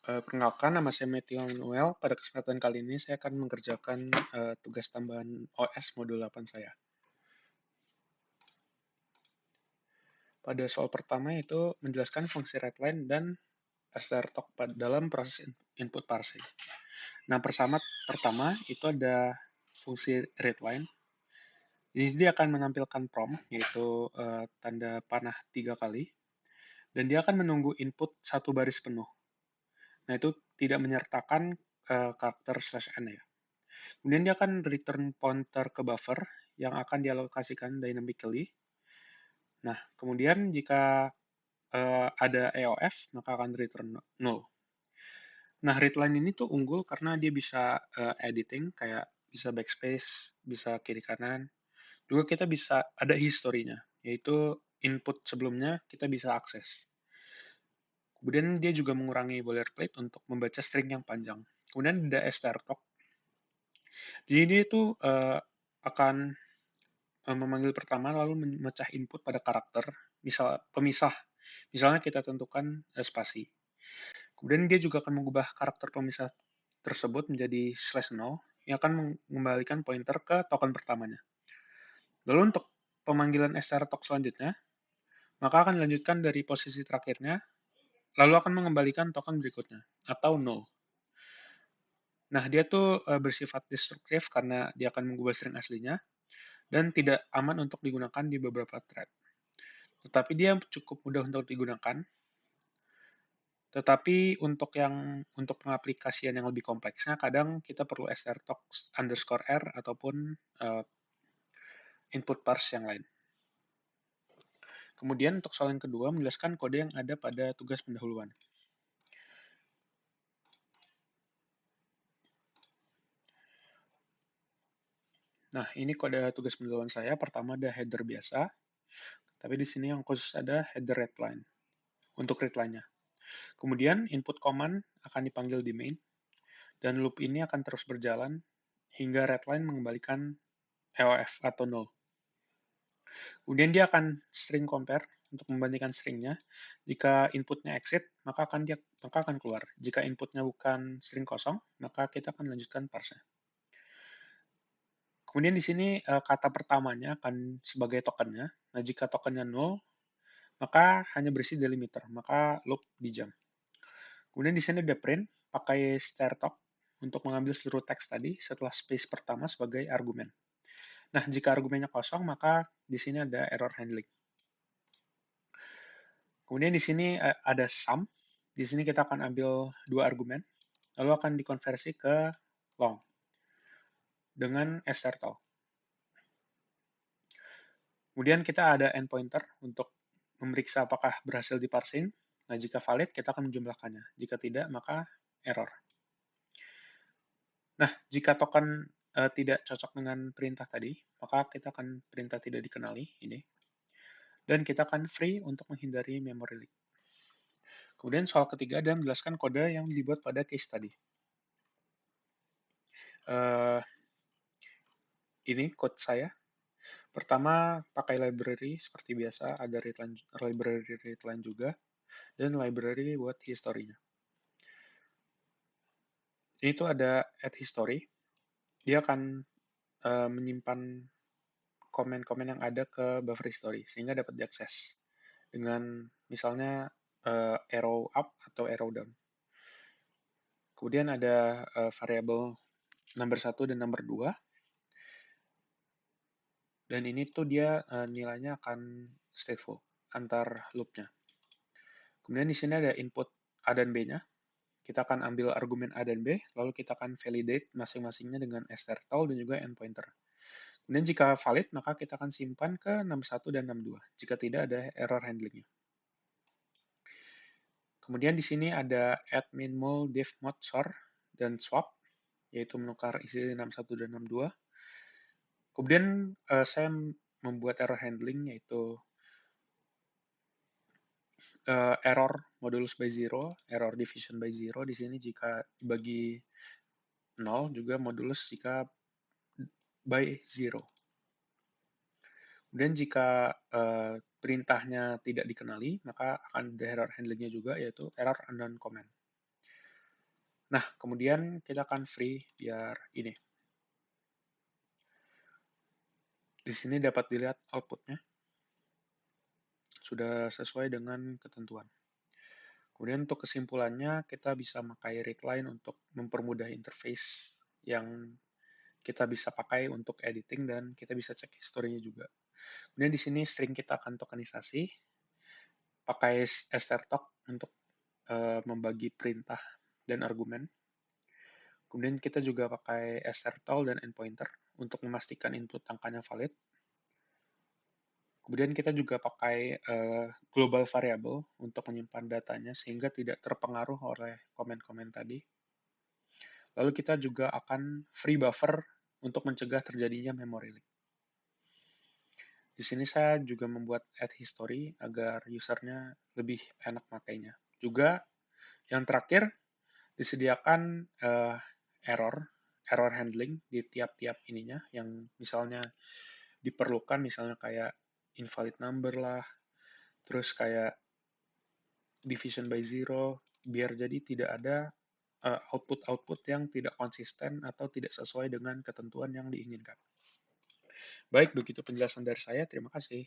Perkenalkan, nama saya Matthew Manuel. Pada kesempatan kali ini saya akan mengerjakan tugas tambahan OS modul 8 saya. Pada soal pertama itu menjelaskan fungsi readline dan strtalk dalam proses input parsing. Nah, pertama itu ada fungsi readline. Jadi dia akan menampilkan prompt, yaitu tanda panah 3 kali, dan dia akan menunggu input satu baris penuh. Nah, itu tidak menyertakan karakter /n ya. Kemudian dia akan return pointer ke buffer yang akan dialokasikan dynamically. Nah, kemudian jika ada EOF, maka akan return null. Nah, readline ini tuh unggul karena dia bisa editing, kayak bisa backspace, bisa kiri kanan. Juga kita bisa ada historinya, yaitu input sebelumnya kita bisa akses. Kemudian dia juga mengurangi boilerplate untuk membaca string yang panjang. Kemudian ada strtalk. Jadi dia itu akan memanggil pertama lalu memecah input pada karakter, misal pemisah. Misalnya kita tentukan spasi. Kemudian dia juga akan mengubah karakter pemisah tersebut menjadi /0 yang akan mengembalikan pointer ke token pertamanya. Lalu untuk pemanggilan strtalk selanjutnya, maka akan dilanjutkan dari posisi terakhirnya, lalu akan mengembalikan token berikutnya, atau null. Nah, dia tuh bersifat destruktif karena dia akan mengubah string aslinya, dan tidak aman untuk digunakan di beberapa thread. Tetapi dia cukup mudah untuk digunakan. Tetapi untuk pengaplikasian yang lebih kompleksnya, kadang kita perlu strtalk underscore r ataupun input parse yang lain. Kemudian untuk soal yang kedua, menjelaskan kode yang ada pada tugas pendahuluan. Nah, ini kode tugas pendahuluan saya. Pertama ada header biasa, tapi di sini yang khusus ada header readline untuk readline-nya. Kemudian input command akan dipanggil di main, dan loop ini akan terus berjalan hingga readline mengembalikan EOF atau null. Kemudian dia akan string compare untuk membandingkan stringnya. Jika inputnya exit, maka akan keluar. Jika inputnya bukan string kosong, maka kita akan lanjutkan parse. Kemudian di sini kata pertamanya akan sebagai tokennya. Nah, jika tokennya null, maka hanya berisi delimiter, maka loop di jump. Kemudian di sini ada print, pakai strtalk untuk mengambil seluruh teks tadi setelah space pertama sebagai argumen. Nah, jika argumennya kosong, maka di sini ada error handling. Kemudian di sini ada sum. Di sini kita akan ambil dua argumen, lalu akan dikonversi ke long dengan strtalk. Kemudian kita ada endpointer untuk memeriksa apakah berhasil diparsing. Nah, jika valid, kita akan menjumlahkannya. Jika tidak, maka error. Nah, jika token tidak cocok dengan perintah tadi, maka kita akan perintah tidak dikenali, ini. Dan kita akan free untuk menghindari memory leak. Kemudian soal ketiga adalah menjelaskan kode yang dibuat pada case tadi. Ini code saya. Pertama, pakai library seperti biasa, ada library readline juga, dan library buat history-nya. Ini tuh ada add history. Dia akan menyimpan komen-komen yang ada ke buffer history, sehingga dapat diakses dengan misalnya arrow up atau arrow down. Kemudian ada variabel number 1 dan number 2. Dan ini tuh dia nilainya akan stateful antar loop-nya. Kemudian di sini ada input A dan B-nya. Kita akan ambil argumen A dan B, lalu kita akan validate masing-masingnya dengan strtal dan juga endpointer. Kemudian jika valid, maka kita akan simpan ke 61 dan 62. Jika tidak, ada error handling-nya. Kemudian di sini ada add min mul div mod sort dan swap, yaitu menukar isi 61 dan 62. Kemudian saya membuat error handling, yaitu error modulus by zero, error division by zero di sini jika bagi 0, juga modulus jika by zero. Kemudian jika perintahnya tidak dikenali, maka akan ada error handlingnya juga, yaitu error unknown command. Nah, kemudian kita akan free biar ini. Di sini dapat dilihat outputnya sudah sesuai dengan ketentuan. Kemudian untuk kesimpulannya, kita bisa pakai readline untuk mempermudah interface yang kita bisa pakai untuk editing dan kita bisa cek historinya juga. Kemudian di sini string kita akan tokenisasi, pakai strtalk untuk membagi perintah dan argumen. Kemudian kita juga pakai strtal dan endpointer untuk memastikan input angkanya valid. Kemudian kita juga pakai global variable untuk menyimpan datanya sehingga tidak terpengaruh oleh komen-komen tadi. Lalu kita juga akan free buffer untuk mencegah terjadinya memory leak. Di sini saya juga membuat add history agar usernya lebih enak makainya. Juga yang terakhir disediakan error error handling di tiap-tiap ininya yang misalnya diperlukan, misalnya kayak invalid number lah, terus kayak division by zero, biar jadi tidak ada output-output yang tidak konsisten atau tidak sesuai dengan ketentuan yang diinginkan. Baik, begitu penjelasan dari saya. Terima kasih.